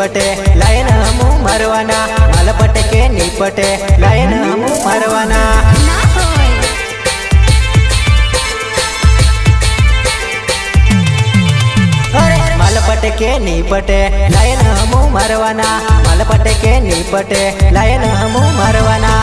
पटे लाइन हमू मरवाना माल पटे के नी पटे लाइन हमू मरवाना माल पटे के नी पटे लाइन हमू मरवाना माल पटे के नी पटे लाइन हमू मरवाना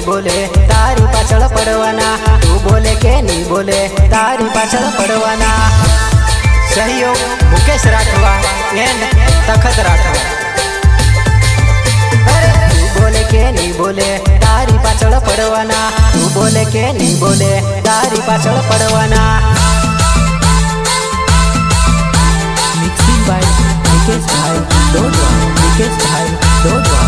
बोले तारी पाछळ पड़वाना तू बोले के नी बोले तारी पाछळ पड़वाना। सहयोग मुकेश राठवा एंड तखत राठवा। तू बोले के नी बोले तारी पाछळ पड़वाना तू बोले के नी बोले तारी पाछळ पड़वाना। मिक्सिंग बाय मुकेश भाई डोडवा।